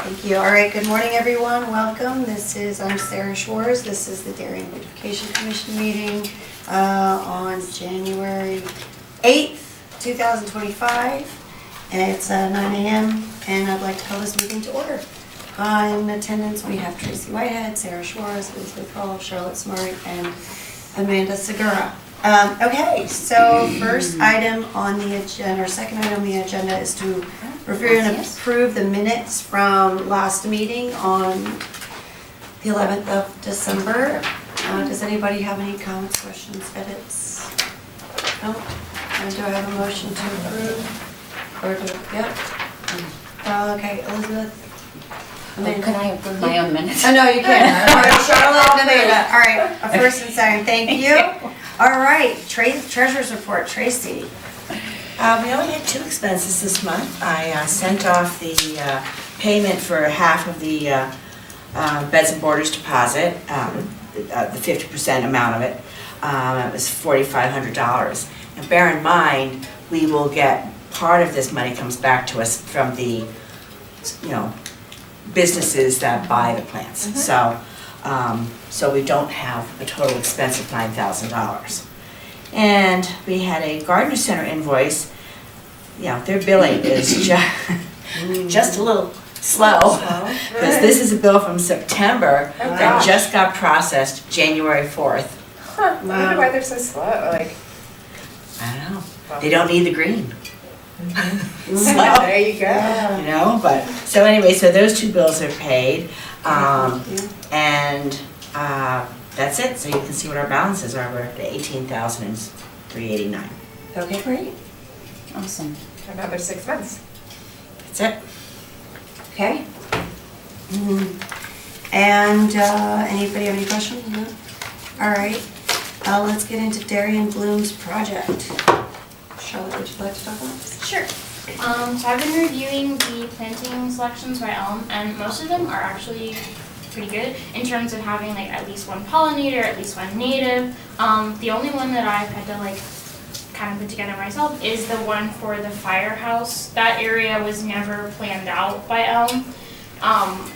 Thank you. All right, good morning, everyone. Welcome. I'm Sarah Schwartz. This is the Dairy and Beautification Commission meeting on January 8th, 2025. And it's 9 a.m. and I'd like to call this meeting to order. In attendance, we have Tracy Whitehead, Sarah Schwartz, Elizabeth Hall, Charlotte Smart, and Amanda Segura. Okay, so first item on the agenda, or second item on the agenda is to review and approve the minutes from last meeting on the 11th of December. Does anybody have any comments, questions, edits? No? And do I have a motion to approve? Or do, yep. Okay, Elizabeth? Amanda. Can I approve my own minutes? Oh, no, you can't. All right, Charlotte and Amanda. All right, a first and second, thank you. All right, treasurer's report, Tracy. We only had 2 expenses this month. I sent off the payment for half of the beds and borders deposit, the 50% amount of it. It was $4,500. And bear in mind, we will get part of this money comes back to us from the, businesses that buy the plants. Mm-hmm. So we don't have a total expense of $9,000. And we had a gardener center invoice. Their billing is just a little slow, because this is a bill from September that just got processed January 4th. I wonder why they're so slow. I don't know. They don't need the green. So, there you go. But so anyway, so those 2 bills are paid, and that's it. So you can see what our balances are. We're at $18,389. Okay, great. Awesome. Another 6 months. That's it. Okay. And anybody have any questions? No? All right. Let's get into Darian Bloom's project. Charlotte, would you like to talk about this? Sure. So I've been reviewing the planting selections by Elm, and most of them are actually pretty good in terms of having like at least one pollinator, at least one native. The only one that I've had to kind of put together myself is the one for the firehouse. That area was never planned out by Elm.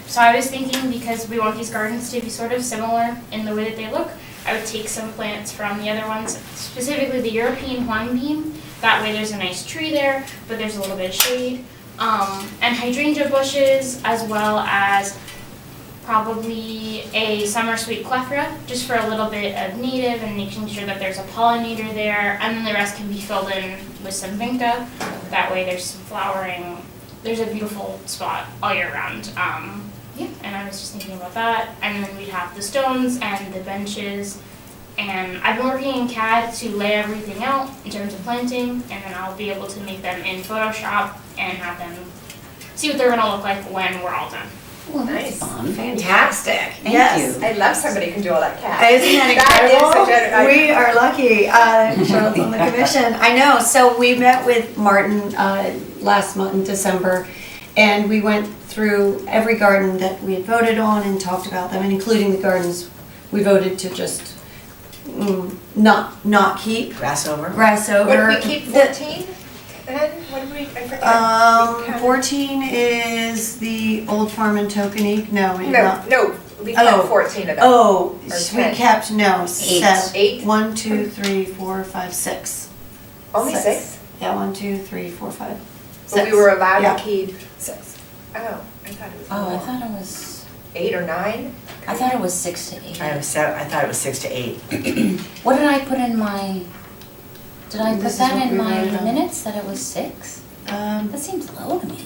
So I was thinking, because we want these gardens to be sort of similar in the way that they look, I would take some plants from the other ones, specifically the European hornbeam. That way there's a nice tree there, but there's a little bit of shade. And hydrangea bushes, as well as probably a summer sweet clefra, just for a little bit of native and making sure that there's a pollinator there. And then the rest can be filled in with some vinca. That way there's some flowering. There's a beautiful spot all year round. And I was just thinking about that. And then we'd have the stones and the benches. And I've been working in CAD to lay everything out in terms of planting, and then I'll be able to make them in Photoshop and have them see what they're going to look like when we're all done. Well, Nice. that's fun. Fantastic. Thank Yes. you. I love somebody who can do all that cat. Isn't that incredible? We are lucky. Charlotte's on the commission. I know. So we met with Martin last month in December, and we went through every garden that we had voted on and talked about them, and including the gardens we voted to just not keep. Grass over. Over. What did we keep, 14? Then? What did we, I forget. 14 is the Old Farm and Tokenique. No, we kept 14 of them. Oh, Or we 10. kept, no, 8. 7. 8? 1, 2, 3, 4, 5, 6. Only 6? Yeah, 1, 2, 3, 4, 5. But we were allowed Yeah. to keep 6. Oh, I thought it was Oh, I more. thought it was. 8 or 9? I thought it was 6 to 8. I thought it was 6 to 8. What did I put in my? Did I This put is that what in we my voted on. minutes that it was 6? That seems low to me.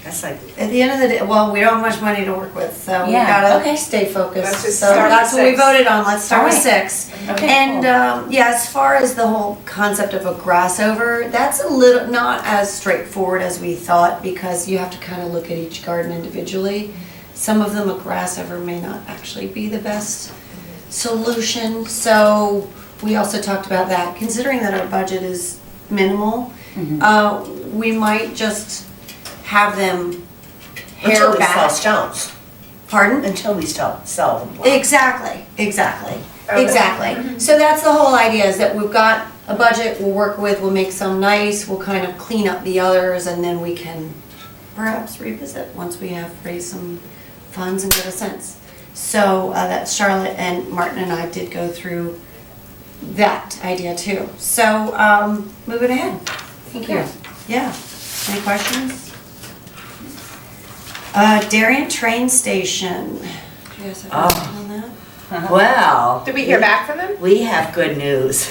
That's like, At the end of the day, well, we don't have much money to work with, so we Yeah, gotta okay. stay focused. Let's just So start that's with what we 6. voted on. Let's start with Alright. 6. Okay. And cool. yeah, as far as the whole concept of a grassover, that's a little not as straightforward as we thought, because you have to kind of look at each garden individually. Some of them, a grassover may not actually be the best solution. So we also talked about that. Considering that our budget is minimal, we might just have them until hair we sell back. stones. Pardon? Until we sell them. Exactly. So that's the whole idea, is that we've got a budget we'll work with, we'll make some nice, we'll kind of clean up the others, and then we can perhaps revisit once we have raised some funds and get a sense. So that's Charlotte and Martin and I did go through that idea too. So moving ahead. Thank you. Yeah. Any questions? Darien train station. Do you guys have anything on that? Well. Did we hear back from them? We have good news.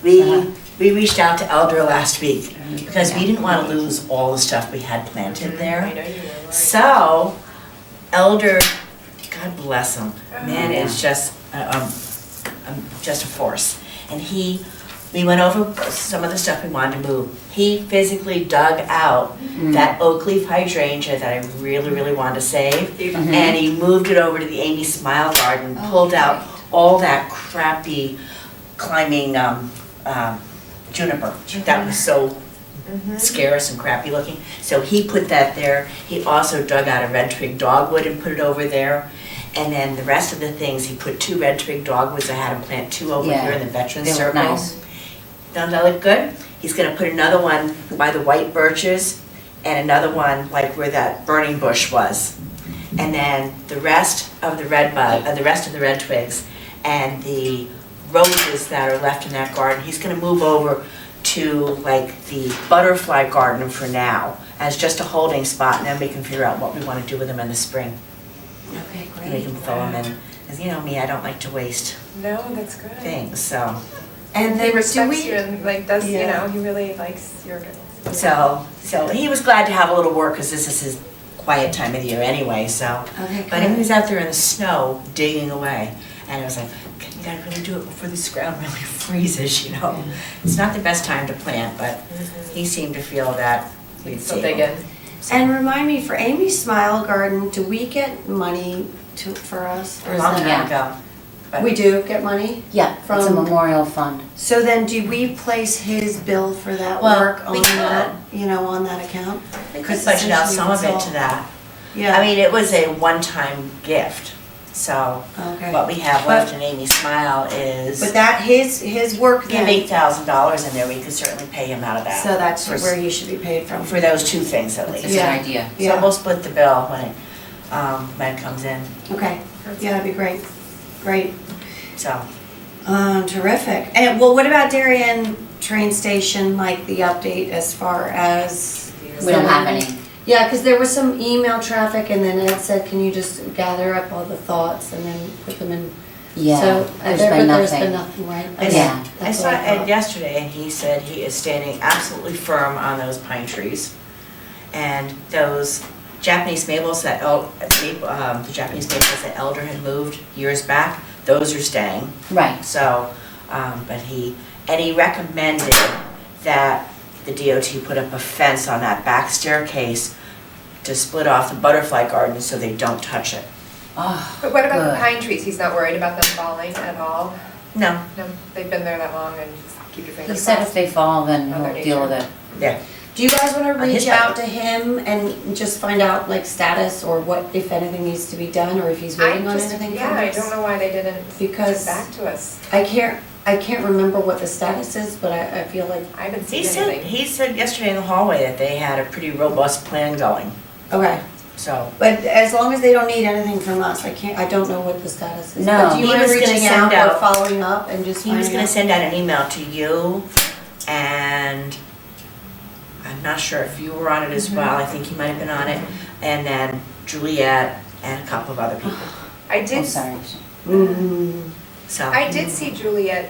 We reached out to Elder last week because we didn't want to lose all the stuff we had planted there. I know you were worried. So, Elder, God bless him, man is just a force. And we went over some of the stuff we wanted to move. He physically dug out that oak leaf hydrangea that I really, really wanted to save. And he moved it over to the Amy Smile Garden, pulled out all that crappy climbing juniper. That was so scarce and crappy looking. So he put that there. He also dug out a red twig dogwood and put it over there. And then the rest of the things, he put 2 red twig dogwoods. I had him plant 2 over here in the Veterans They look Circle. nice. Don't that look good? He's gonna put another one by the white birches and another one like where that burning bush was. And then the rest of the red twigs and the roses that are left in that garden, he's gonna move over to like the butterfly garden for now as just a holding spot, and then we can figure out what we wanna do with them in the spring. Okay, And we great. can fill them in, because you know me, I don't like to waste No, that's good. things, so. And He then do respects you we? and like does, you Yeah. know, he really likes your good. So he was glad to have a little work, because this is his quiet time of the year anyway, so. Okay, But he good. was out there in the snow digging away, and I was like, you gotta really do it before this ground really freezes, you know? It's not the best time to plant, but he seemed to feel that we'd So see. dig in. And remind me, for Amy's Smile Garden, do we get money for us? Or A is long that- time ago. But We do get money? Yeah, it's a From- memorial fund. So then do we place his bill for that Well, work we on could. that, on that account? we could 'Cause budget out essentially some of it it's to all- that. Yeah. I mean, it was a one-time gift, so Okay. what we have left in Amy's Smile is, But that, his work we have then, $8,000 in there, we could certainly pay him out of that. so that's for- where he should be paid from. For those 2 things at It's a least. good Yeah. idea. So Yeah. we'll split the bill when it comes in, Okay, yeah, that'd be great, great. so. Terrific. And, well, what about Darien train station, like the update as far as? We don't have any. Yeah, because there was some email traffic and then Ed said, can you just gather up all the thoughts and then put them in? Yeah, So, there's but been there's been nothing. nothing, right? I Okay, Yeah. that's saw what I Ed thought. yesterday, and he said he is standing absolutely firm on those pine trees. And those Japanese maples that, the Japanese maples that Elder had moved years back, those are staying. Right. So, but he recommended that the DOT put up a fence on that back staircase to split off the butterfly garden so they don't touch it. Oh, But what about the Good. pine trees? He's not worried about them falling at all? No, No, they've been there that long and just keep your he fingers said if crossed. they fall, then Mother he'll deal with Nature. it. yeah. Do you guys want to On his reach out to him and just find out like status or what, if anything needs to be done or if he's waiting on anything from us? I don't know why they didn't Because- get back to us. I can't remember what the status is, but I feel like, I haven't seen He said, anything. he said yesterday in the hallway that they had a pretty robust plan going, okay. so. But as long as they don't need anything from us, I don't know what the status is. No. But do you He mind was gonna reaching send out or out- following up and just He was finding gonna out? send out an email to you, and I'm not sure if you were on it as well, I think you might have been on it, and then Juliet and a couple of other people, I I'm did, sorry. Mm, so. I did see Juliet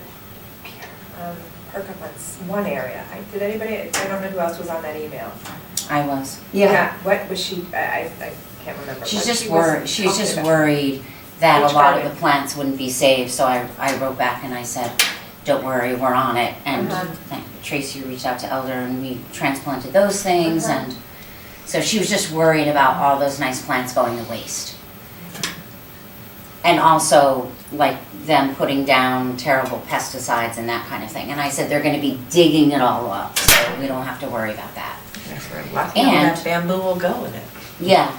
perk up on one area. Did anybody, I don't know who else was on that email. I was. yeah. What was she, I can't remember. She's what just she was worried, she's talking just about. worried that Which a lot of garden? the plants wouldn't be saved, so I wrote back and I said, don't worry, we're on it. And Tracy reached out to Elder and we transplanted those things and so she was just worried about all those nice plants going to waste. And also like them putting down terrible pesticides and that kind of thing. And I said, they're gonna be digging it all up, so we don't have to worry about that. If we're lucky, all And- that bamboo will go with it. Yeah,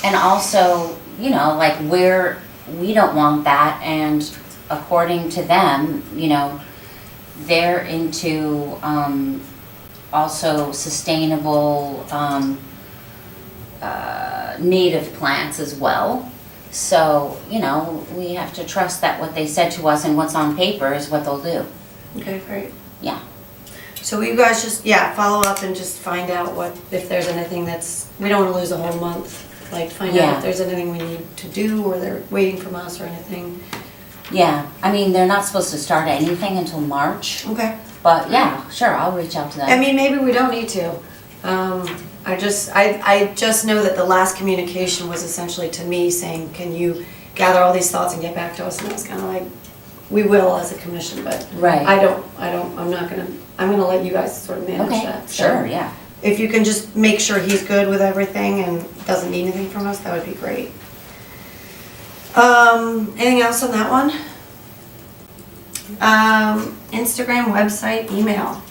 and also, like we don't want that, and according to them, they're into also sustainable native plants as well. So, you know, we have to trust that what they said to us and what's on paper is what they'll do. Okay, great. Yeah. So will you guys just, follow up and just find out if there's anything we don't want to lose a whole month. Like, find out Yeah. if there's anything we need to do or they're waiting from us or anything. Yeah, I mean, they're not supposed to start anything until March, Okay. but yeah, sure, I'll reach out to them. I mean, maybe we don't need to. I just know that the last communication was essentially to me saying, can you gather all these thoughts and get back to us? And I was kind of like, we will as a commission, but Right. I'm gonna let you guys sort of manage Okay, that. So sure, yeah. if you can just make sure he's good with everything and doesn't need anything from us, that would be great. Anything else on that one? Instagram, website, email.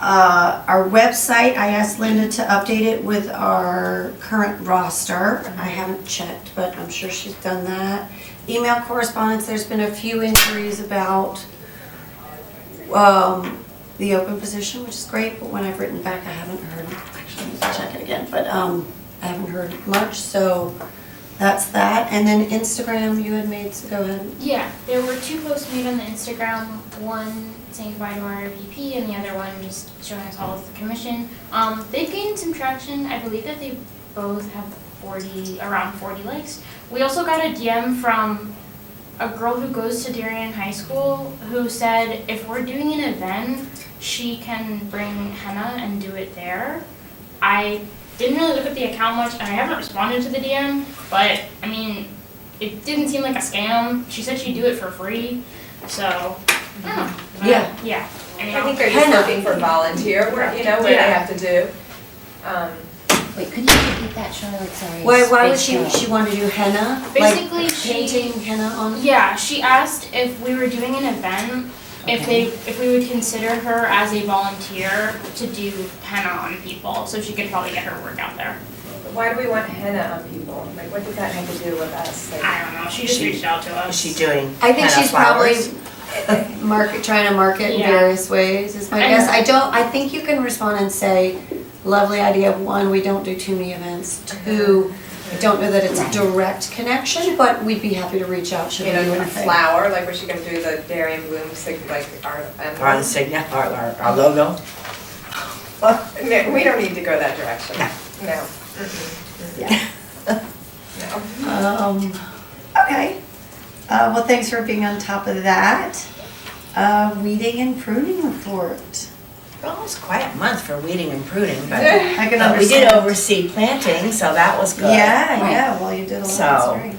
Our website, I asked Linda to update it with our current roster. I haven't checked, but I'm sure she's done that. Email correspondence, there's been a few inquiries about the open position, which is great, but when I've written back, I haven't heard, actually, I need to check it again, but I haven't heard much, so that's that. And then Instagram, you had made, so go ahead. Yeah, there were 2 posts made on the Instagram, one saying goodbye to our VP and the other one just showing us all of the commission. They've gained some traction. I believe that they both have around 40 likes. We also got a DM from a girl who goes to Darien High School who said if we're doing an event, she can bring henna and do it there. I didn't really look at the account much and I haven't responded to the DM, but I mean, it didn't seem like a scam. She said she'd do it for free, so I don't know. Yeah. Yeah. I think they're just Henna. looking for volunteer work, you know, where they Yeah. have to do. Wait, could you repeat that, Charlotte? Sorry. Why was Spaced out. she wanted to do henna? Basically, Like she- painting henna on? Yeah, she asked if we were doing an event, if we would consider her as a volunteer to do henna on people, so she could probably get her work out there. Why do we want henna on people? Like, what does that have to do with us? Like, I don't know, she just reached out to us. Is she doing I think henna she's probably flowers? trying to market in Yeah. various ways, is my guess. I think you can respond and say, lovely idea, 1, we don't do too many events, 2, I don't know that it's a direct connection, but we'd be happy to reach out should we you know, do a anything. flower, like, was she gonna do the Darien Bloom, like, our emblem? Our insignia, our logo? Well, no, we don't need to go that direction. No. Yeah. No. Okay. Well, thanks for being on top of that. Weeding and pruning report. Well, it was a quiet month for weeding and pruning, but I can but we did understand. oversee planting, so that was good. Yeah, well, you did a lot, So, that's great.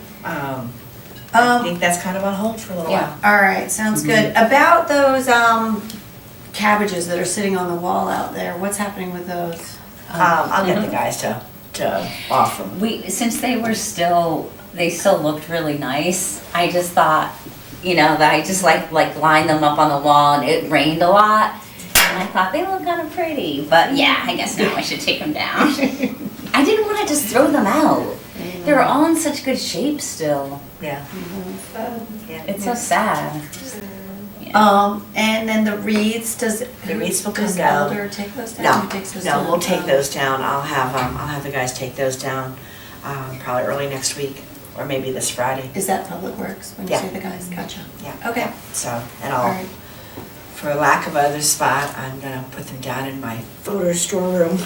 I think that's kind of on hold for a little Yeah. while. All right, sounds good. About those cabbages that are sitting on the wall out there, what's happening with those? I'll get the guys to offer them. Since they still looked really nice, I just thought, you know, that I just like lined them up on the wall and it rained a lot. And I thought they look kind of pretty, but yeah, I guess now I should take them down. I didn't want to just throw them out. They were all in such good shape still. Yeah. Mm-hmm. It's so sad. And then the wreaths, does wreaths will come does down. Elder take those down? No, Who takes those no, down? we'll take those down. I'll have the guys take those down, probably early next week, or maybe this Friday. Is that Public Works when you Yeah. say the guys? Gotcha. Yeah. Okay. So, and All I'll, right. for lack of other spot, I'm gonna put them down in my photo storeroom.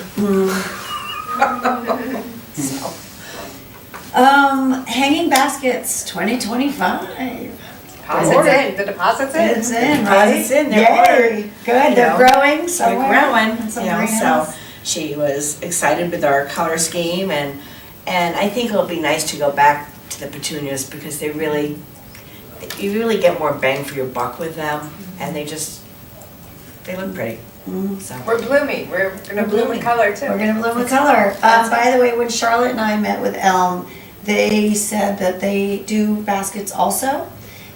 So, Hanging baskets 2025. Deposits in, the deposits in. It's in, right? Deposits in, they're Yay. ordered. Good, You they're know, growing they're somewhere. growing, in some you know, greenhouse. so she was excited with our color scheme and I think it'll be nice to go back to the petunias because you really get more bang for your buck with them and they look pretty, Mhm. so. We're blooming, we're gonna We're bloom blooming. with color too. We're gonna bloom with color. By the way, when Charlotte and I met with Elm, they said that they do baskets also.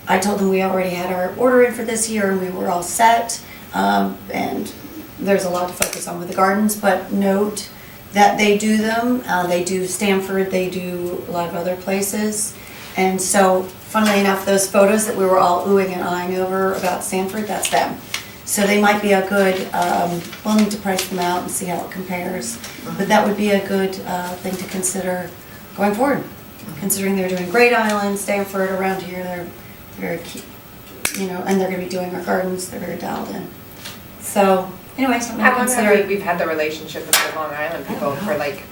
I told them we already had our order in for this year and we were all set. And there's a lot to focus on with the gardens, but note that they do them. They do Stanford, they do a lot of other places. And so, funnily enough, those photos that we were all oohing and eyeing over about Stanford, that's them. So they might be a good, we'll need to price them out and see how it compares. But that would be a good thing to consider going forward, considering they're doing Great Island, Stanford around here, they're very, and they're gonna be doing our gardens, they're very dialed in. So, anyway, something to How long have consider. we've had the relationship with the Long Island people for like,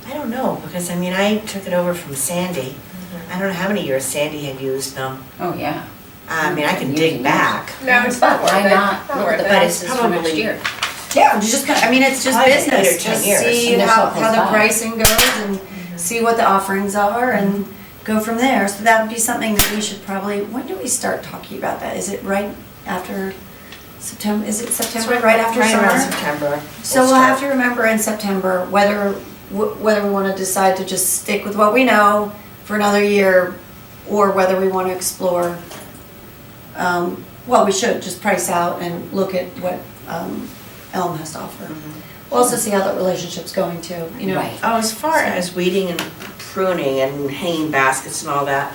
I don't know, because I mean, I took it over from Sandy. I don't know how many years Sandy had used them. Oh, yeah. I mean, I can dig back. no, it's not worth Why it. not Not look worth at the it. But it's prices for next probably- year? Yeah, just kind of, I mean, it's just Probably 8 or business, 10 just years. see And that's how what the goes by. pricing goes and see what the offerings are and go from there. So that would be something that we should probably, when do we start talking about that? Is it right after September, is it September, right after Right around summer? September. So we'll have to remember in September whether we want to decide to just stick with what we know for another year or whether we want to explore, well, we should just price out and look at what Elm has to offer. We'll also see how that relationship's going too, Right. Oh, as far as weeding and pruning and hanging baskets and all that,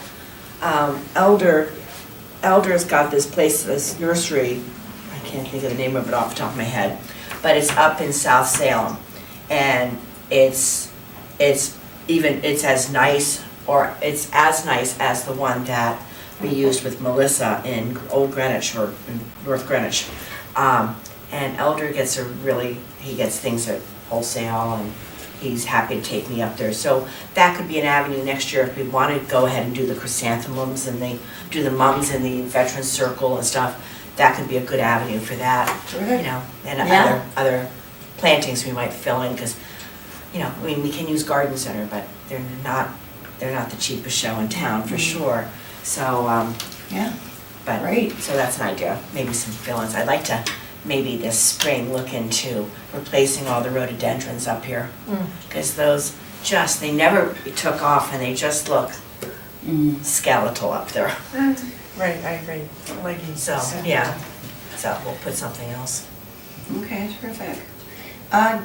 Elder's got this place, this nursery, I can't think of the name of it off the top of my head, but it's up in South Salem. And it's as nice, or it's as nice as the one that we used with Melissa in Old Greenwich or in North Greenwich. And Elder gets he gets things at wholesale and he's happy to take me up there. So that could be an avenue next year if we want to go ahead and do the chrysanthemums and they do the mums in the Veterans Circle and stuff. That could be a good avenue for that, Terrific. and Yeah. other plantings we might fill in because, I mean, we can use garden center, but they're not the cheapest show in town for sure. So, Yeah, but, Great. so that's an idea, maybe some fill-ins. I'd like to maybe this spring look into replacing all the rhododendrons up here. Because those they never took off and they just look skeletal up there. Right, I agree. Like you So, said. yeah, so we'll put something else. okay, terrific.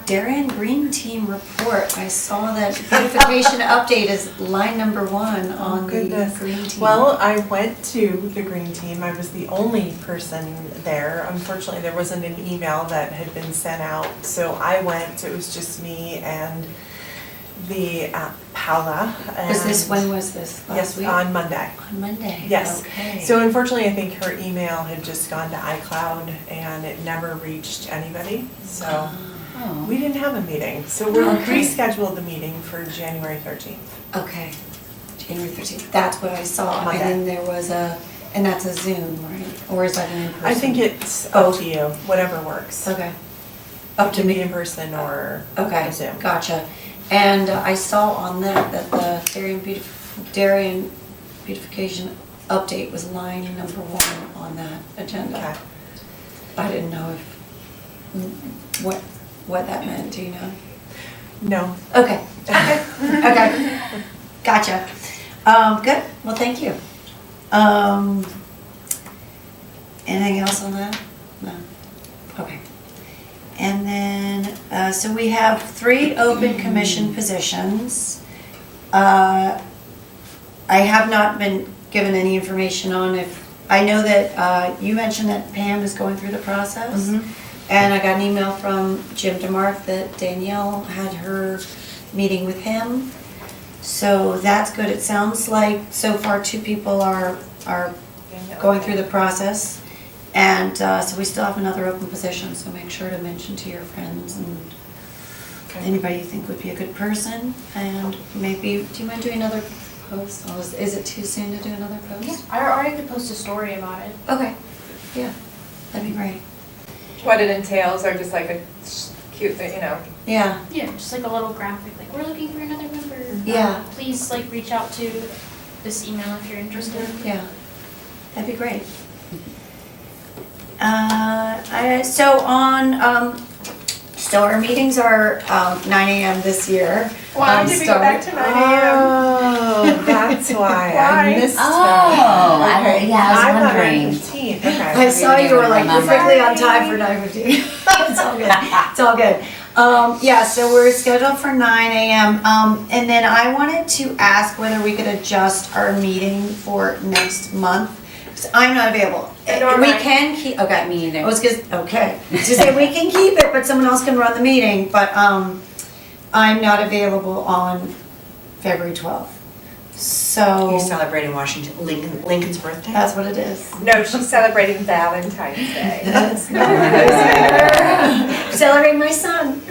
Darien Green Team report, I saw that beautification update is line number 1 on the Goodness. Green Team. Well, I went to the green team. I was the only person there. Unfortunately, there wasn't an email that had been sent out. So I went, it was just me and the Paula. When was this? Last Yes, week? on Monday. On Monday? Yes. Okay. So unfortunately, I think her email had just gone to iCloud and it never reached anybody. So Oh. we didn't have a meeting. So we're Okay. rescheduled the meeting for January 13th. Okay, January 13th, that's what I saw, and Monday. then there was and that's a Zoom, right? Or is that an in-person? I think it's up to you, whatever works. Okay, Up to me in person or okay, Zoom. gotcha. And I saw on that the Darien Beautification update was line number 1 on that agenda. Okay. I didn't know what that meant, do you know? No. Okay, okay, gotcha. Good, well, thank you. Anything else on that? No? Okay. And then, so we have 3 open commission positions. I have not been given any information on I know that you mentioned that Pam is going through the process. And I got an email from Jim DeMark that Danielle had her meeting with him. So that's good. It sounds like so far 2 people are going through the process. And so we still have another open position, so make sure to mention to your friends and anybody you think would be a good person. And maybe, do you mind doing another post? Oh, is it too soon to do another post? Yeah, or I could post a story about it. Okay, yeah, that'd be great. what it entails, or just like a cute thing, Yeah, Yeah, just like a little graphic, like we're looking for another member. Yeah. Please like reach out to this email if you're interested. yeah, that'd be great. So our meetings are 9 a.m. this year. Why did we go back to 9 a.m.? Oh, that's why Why? I missed Oh, that. I was wondering. 9:15, okay. I saw you were like Remember. perfectly on time for 9:15. It's all good, it's all good. Yeah, so we're scheduled for 9 a.m. And then I wanted to ask whether we could adjust our meeting for next month. So I'm not available. Nor am We I. can keep, okay. Me either. I was okay. To say we can keep it, but someone else can run the meeting, but, I'm not available on February 12th. So, You're celebrating Lincoln's birthday? that's what it is. No, she's celebrating Valentine's Day. That's celebrating my son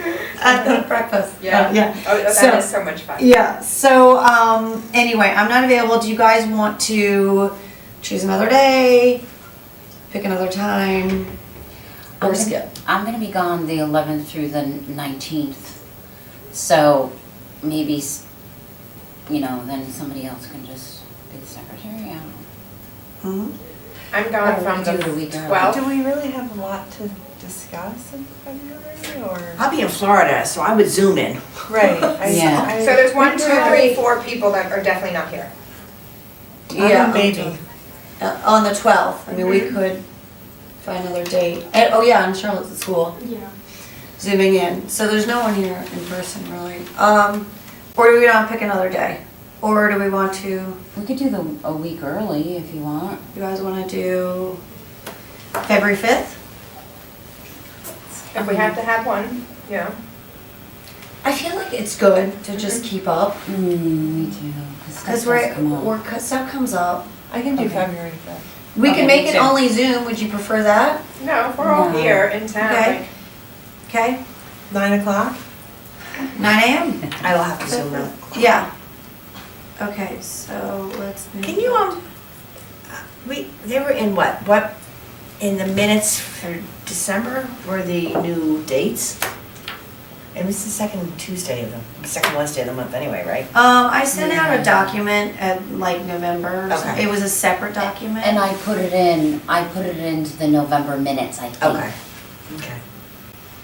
at the breakfast. Yeah. Yeah. Oh, So- that is so much fun. Yeah, so, anyway, I'm not available. Do you guys want to choose another day, pick another time, or skip? I'm gonna be gone the 11th through the 19th. So maybe, then somebody else can just be the secretary. I don't know. Mhm. I'm Or going we from could the do it a week early. 12th. Do we really have a lot to discuss in February, or? I'll be in Florida, so I would Zoom in. Right. Yeah. So there's 1, 2, 3, 4 people that are definitely not here. Yeah, Maybe. On the 12th, I mean, we could find another date. Oh, yeah, and Charlotte's at school, Yeah. zooming in, so there's no one here in person, really. Or do we want to pick another day? Or do we want to, We could do a week early if you want. you guys want to do February 5th? If we have to have one, I feel like it's good to just keep up, Me too. because stuff comes up. I can do Okay. February 5th. We Okay, can make me it too. only Zoom, would you prefer that? No, if we're all No. here in town, Okay. like, Okay, 9 o'clock? 9 a.m.? I will have to Zoom in. Yeah. Okay, so let's move. Can you, they were in what, in the minutes for December were the new dates? It was the second Tuesday of the second Wednesday of the month anyway, right? I sent out a document at like November. Okay. It was a separate document. And I put it into the November minutes, I think. Okay.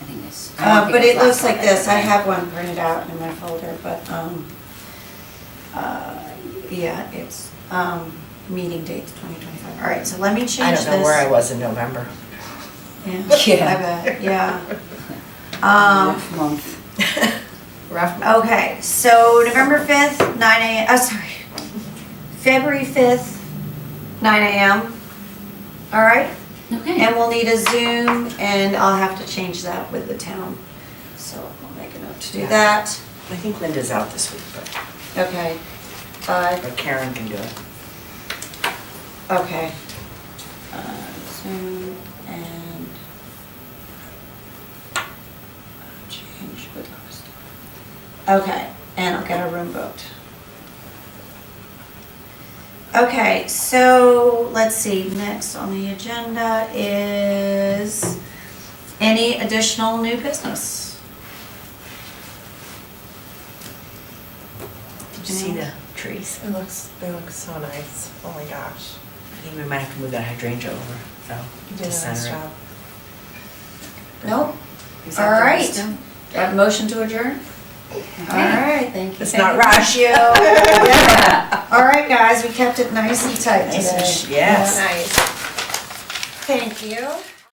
I think it's. I don't think But it's it looks last like this. I Wednesday. have one printed out in my folder, but, yeah, it's, meeting dates 2025. All right, so let me change I this. don't know where I was in November. Yeah, Yeah. I bet, yeah. Rough month. Rough. Okay, so November 5th, 9 a.m., sorry, February 5th, 9 a.m. All right? Okay. And we'll need a Zoom, and I'll have to change that with the town. So I'll make a note to do Yeah. that. I think Linda's out this week, Okay. but Karen can do it. Okay. Zoom and change with ours. Okay, and I'll get a room booked. Okay, so let's see, next on the agenda is any additional new business? Did you see the trees? They look so nice. Oh my gosh. I think we might have to move that hydrangea over, so. You to did a center nice it. job. Nope. Is that All the right. rest? Do I have a motion to adjourn? All right, thank you. Let's thank not you, rush. thank you. Yeah. All right, guys, we kept it nice and tight Nice and today. yes. nice. Thank you.